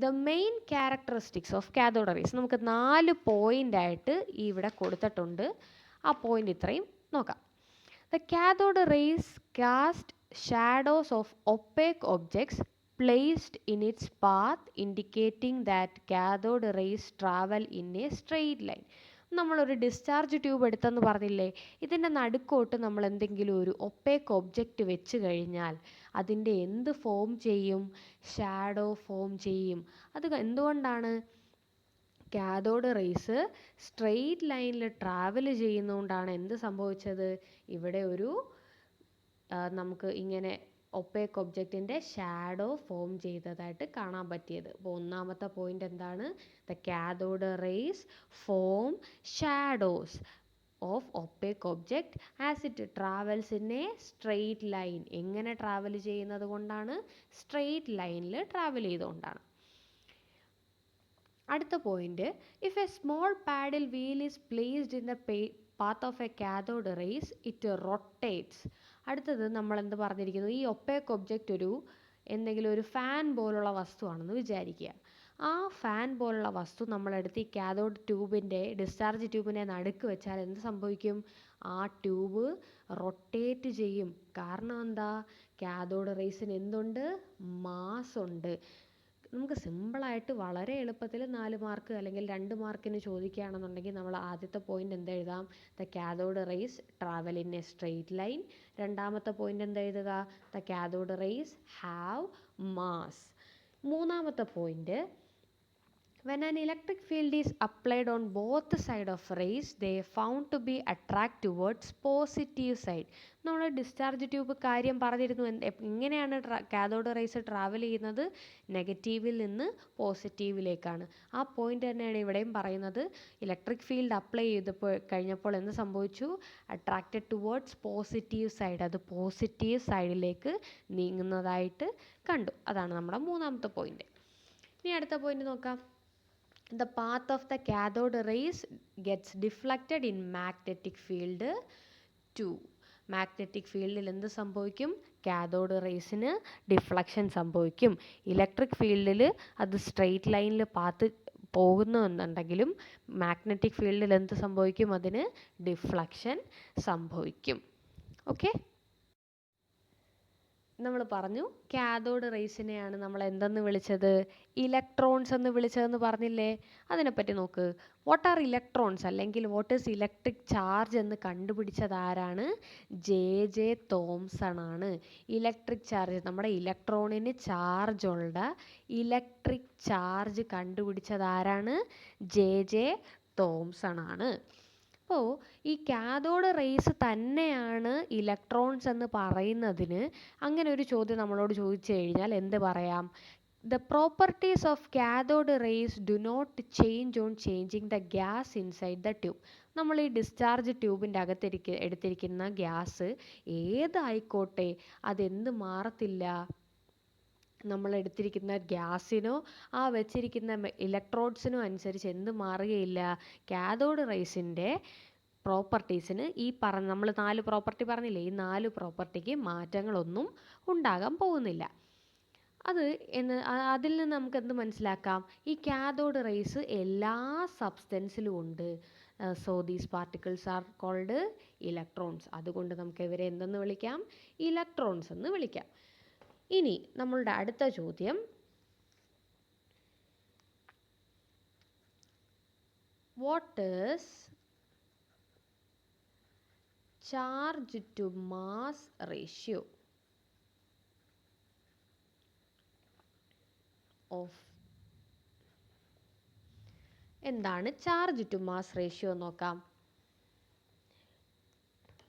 The main characteristics of cathode raise നമുക്ക് 4 പോയിൻ്റായിട്ട് ഇവിടെ കൊടുത്തിട്ടുണ്ട്. ആ പോയിൻ്റ് ഇത്രയും നോക്കാം. The cathode raise cast shadows of opaque objects placed in its path indicating that cathode rays travel in a straight line. നമ്മളൊരു discharge tube എടുത്തെന്ന് പറഞ്ഞില്ലേ, ഇതിൻ്റെ നടുക്കോട്ട് നമ്മൾ എന്തെങ്കിലും ഒരു ഒപ്പേക്ക് ഒബ്ജക്റ്റ് വെച്ച് കഴിഞ്ഞാൽ അതിൻ്റെ എന്ത് ഫോം ചെയ്യും? ഷാഡോ ഫോം ചെയ്യും. അത് എന്തുകൊണ്ടാണ്? കാഥോഡ് റേസ് സ്ട്രെയിറ്റ് ലൈനിൽ ട്രാവൽ ചെയ്യുന്നതുകൊണ്ടാണ് എന്ത് സംഭവിച്ചത്? ഇവിടെ ഒരു നമുക്ക് ഇങ്ങനെ ഒപ്പേക്ക് ഒബ്ജക്റ്റിൻ്റെ ഷാഡോ ഫോം ചെയ്തതായിട്ട് കാണാൻ പറ്റിയത്. അപ്പോൾ ഒന്നാമത്തെ പോയിൻ്റ് എന്താണ്? The cathode raise form shadows of opaque object as it travels in a straight line. എങ്ങനെ ട്രാവൽ ചെയ്യുന്നത് കൊണ്ടാണ്? സ്ട്രെയിറ്റ് ലൈനിൽ ട്രാവൽ ചെയ്തുകൊണ്ടാണ്. അടുത്ത point, if A small paddle wheel is placed in the path of A cathode rays it rotates. അടുത്തത് നമ്മൾ എന്ത് പറഞ്ഞിരിക്കുന്നു? ഈ ഒപ്പേക്ക് ഒബ്ജക്റ്റ് എന്തെങ്കിലും ഒരു ഫാൻ പോലുള്ള വസ്തുവാണെന്ന് വിചാരിക്കുക. ആ ഫാൻ പോലുള്ള വസ്തു നമ്മളെടുത്ത് ഈ കാഥോഡ് ട്യൂബിൻ്റെ ഡിസ്ചാർജ് ട്യൂബിനെ നടുക്ക് വെച്ചാൽ എന്ത് സംഭവിക്കും? ആ ട്യൂബ് റൊട്ടേറ്റ് ചെയ്യും. കാരണം എന്താ? കാഥോഡ് റേസിന് എന്തുണ്ട്? മാസ് ഉണ്ട്. നമുക്ക് സിമ്പിളായിട്ട് വളരെ എളുപ്പത്തിൽ 4 മാർക്ക് അല്ലെങ്കിൽ 2 മാർക്കിന് ചോദിക്കുകയാണെന്നുണ്ടെങ്കിൽ നമ്മൾ ആദ്യത്തെ പോയിന്റ് എന്തെഴുതാം? The cathode rays travel in a straight line. രണ്ടാമത്തെ പോയിന്റ് എന്തെഴുതുക? The cathode rays have mass. മൂന്നാമത്തെ point, when an electric field is applied on both sides of rays they found to be attract towards positive side. നമ്മൾ discharge tube കാര്യം പറഞ്ഞിരുന്നു. എങ്ങനെയാണ് cathode rays travel ചെയ്യുന്നത്? നെഗറ്റീവിൽ നിന്ന് പോസിറ്റീവിലേക്കാണ്. ആ point തന്നെയാണ് ഇവിടെയും പറയുന്നത്. ഇലക്ട്രിക് ഫീൽഡ് അപ്ലൈ ചെയ്തപ്പോൾ കഴിഞ്ഞപ്പോൾ എന്ത് സംഭവിച്ചു? Attracted towards positive side. അത് പോസിറ്റീവ് സൈഡിലേക്ക് നീങ്ങുന്നതായിട്ട് കണ്ടു. അതാണ് നമ്മുടെ മൂന്നാമത്തെ പോയിന്റ്. ഇനി അടുത്ത പോയിന്റ് നോക്കാം. The path of the cathode rays gets deflected in magnetic field 2. Magnetic ഫീൽഡിൽ എന്ത് സംഭവിക്കും? കാഥോഡ് റേസിന് ഡിഫ്ലക്ഷൻ സംഭവിക്കും. ഇലക്ട്രിക് ഫീൽഡിൽ അത് സ്ട്രെയിറ്റ് ലൈനിൽ പാത്ത് പോകുന്നുണ്ടെങ്കിലും മാഗ്നറ്റിക് ഫീൽഡിൽ എന്ത് സംഭവിക്കും? അതിന് ഡിഫ്ലക്ഷൻ സംഭവിക്കും. ഓക്കെ, നമ്മൾ പറഞ്ഞു കാഥോഡ് റേസിനെയാണ് നമ്മൾ എന്തെന്ന് വിളിച്ചത്? ഇലക്ട്രോൺസ് എന്ന് വിളിച്ചതെന്ന് പറഞ്ഞില്ലേ? അതിനെപ്പറ്റി നോക്ക്. വാട്ട് ആർ ഇലക്ട്രോൺസ് അല്ലെങ്കിൽ വാട്ട് ഈസ് ഇലക്ട്രിക് ചാർജ് എന്ന് കണ്ടുപിടിച്ചത് ആരാണ്? ജെ തോംസൺ ആണ്. ഇലക്ട്രിക് ചാർജ്, നമ്മുടെ ഇലക്ട്രോണിന് ചാർജുള്ള ഇലക്ട്രിക് ചാർജ് കണ്ടുപിടിച്ചത് ആരാണ്? ജെ തോംസൺ ആണ്. അപ്പോൾ ഈ കാഥോഡ് റേസ് തന്നെയാണ് ഇലക്ട്രോൺസ് എന്ന് പറയുന്നതിന് അങ്ങനെ ഒരു ചോദ്യം നമ്മളോട് ചോദിച്ചു കഴിഞ്ഞാൽ എന്ത് പറയാം? The properties of cathode rays do not change on changing the gas inside the tube. നമ്മൾ ഈ ഡിസ്ചാർജ് ട്യൂബിൻ്റെ അകത്ത് എടുത്തിരിക്കുന്ന ഗ്യാസ് ഏതായിക്കോട്ടെ അതെന്ത് മാറത്തില്ല. നമ്മൾ എടുത്തിരിക്കുന്ന ഗ്യാസിനോ ആ വെച്ചിരിക്കുന്ന ഇലക്ട്രോഡ്സിനോ അനുസരിച്ച് എന്ത് മാറുകയില്ല? കാഥോഡ് റേസിൻ്റെ പ്രോപ്പർട്ടീസിന് ഈ നമ്മൾ 4 പ്രോപ്പർട്ടി പറഞ്ഞില്ലേ, ഈ 4 പ്രോപ്പർട്ടിക്ക് മാറ്റങ്ങളൊന്നും ഉണ്ടാകാൻ പോകുന്നില്ല. അതിൽ നിന്ന് നമുക്ക് എന്ത് മനസ്സിലാക്കാം? ഈ കാഥോഡ് റേസ് എല്ലാ സബ്സ്റ്റൻസിലും ഉണ്ട്. So these particles are called electrons. അതുകൊണ്ട് നമുക്ക് ഇവരെ എന്തെന്ന് വിളിക്കാം? ഇലക്ട്രോൺസ് എന്ന് വിളിക്കാം. ഇനി നമ്മളുടെ അടുത്ത ചോദ്യം, what is charge to mass ratio of? എന്താണ് ചാർജ് ടു മാസ് റേഷ്യോ നോക്കാം.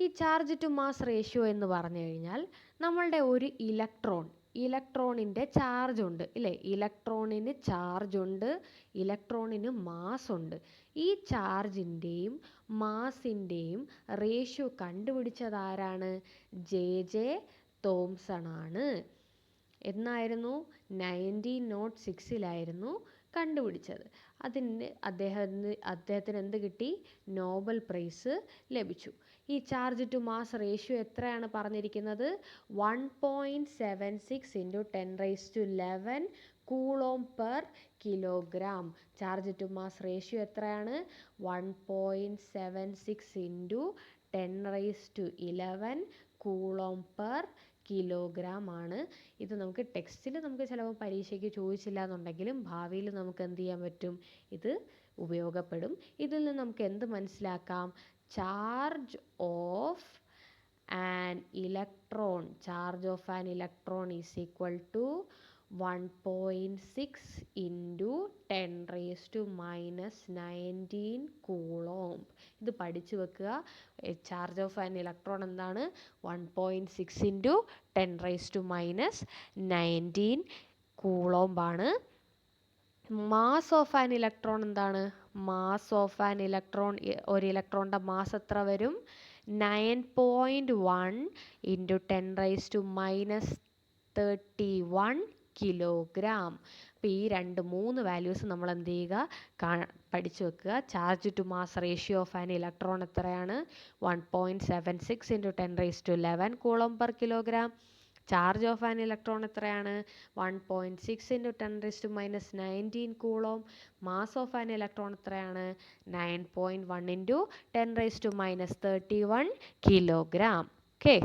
ഈ ചാർജ് ടു മാസ് റേഷ്യോ എന്ന് പറഞ്ഞു കഴിഞ്ഞാൽ നമ്മളുടെ ഒരു ഇലക്ട്രോണിൻ്റെ ചാർജ് ഉണ്ട് ഇല്ലേ? ഇലക്ട്രോണിന് ചാർജ് ഉണ്ട്, ഇലക്ട്രോണിന് മാസ് ഉണ്ട്. ഈ ചാർജിൻ്റെയും മാസിൻ്റെയും റേഷ്യോ കണ്ടുപിടിച്ചത് ആരാണ്? ജെ തോംസൺ ആണ്. എന്നായിരുന്നു? 1906 കണ്ടുപിടിച്ചത്. അദ്ദേഹത്തിന് എന്ത് കിട്ടി? നോബൽ പ്രൈസ് ലഭിച്ചു. ഈ ചാർജ് ടു മാസ് റേഷ്യോ എത്രയാണ് പറഞ്ഞിരിക്കുന്നത്? 1.76 × 10⁻11 coulomb per kilogram. Charge to mass ratio എത്രയാണ്? 1.76 ഇൻറ്റു 10⁻11 കൂളോം പെർ കിലോഗ്രാം ആണ്. ഇത് നമുക്ക് ടെക്സ്റ്റിൽ നമുക്ക് ചിലപ്പോൾ പരീക്ഷയ്ക്ക് ചോദിച്ചില്ല എന്നുണ്ടെങ്കിലും ഭാവിയിൽ നമുക്ക് എന്ത് ചെയ്യാൻ പറ്റും? ഇത് ഉപയോഗപ്പെടും. ഇതിൽ നിന്ന് നമുക്ക് എന്ത് മനസ്സിലാക്കാം? Charge of an electron is equal to 1.6 into 10⁻19 coulomb. ഇത് പഠിച്ചു വെക്കുക. ചാർജ് ഓഫ് ആൻ ഇലക്ട്രോൺ എന്താണ്? 1.6 ഇൻറ്റു 10⁻19 കൂളോംബ് ആണ്. മാസ് ഓഫ് ആൻ ഇലക്ട്രോൺ എന്താണ്? മാസ് ഓഫ് ആൻ ഇലക്ട്രോൺ, ഒരു ഇലക്ട്രോണിൻ്റെ മാസ് എത്ര വരും? 9.1 ഇൻറ്റു 10⁻31 കിലോഗ്രാം. അപ്പോൾ ഈ 3 വാല്യൂസ് നമ്മൾ എന്ത് ചെയ്യുക? പഠിച്ചു വെക്കുക. Charge to mass ratio of an electron എത്രയാണ്? 1.76 into 10⁻11 coulomb per kilogram. Charge of an electron എത്രയാണ്? 1.6 into 10⁻19 coulomb. Mass of an electron എത്രയാണ്? 9.1 ഇൻറ്റു 10⁻31 കിലോഗ്രാം. ഓക്കെ.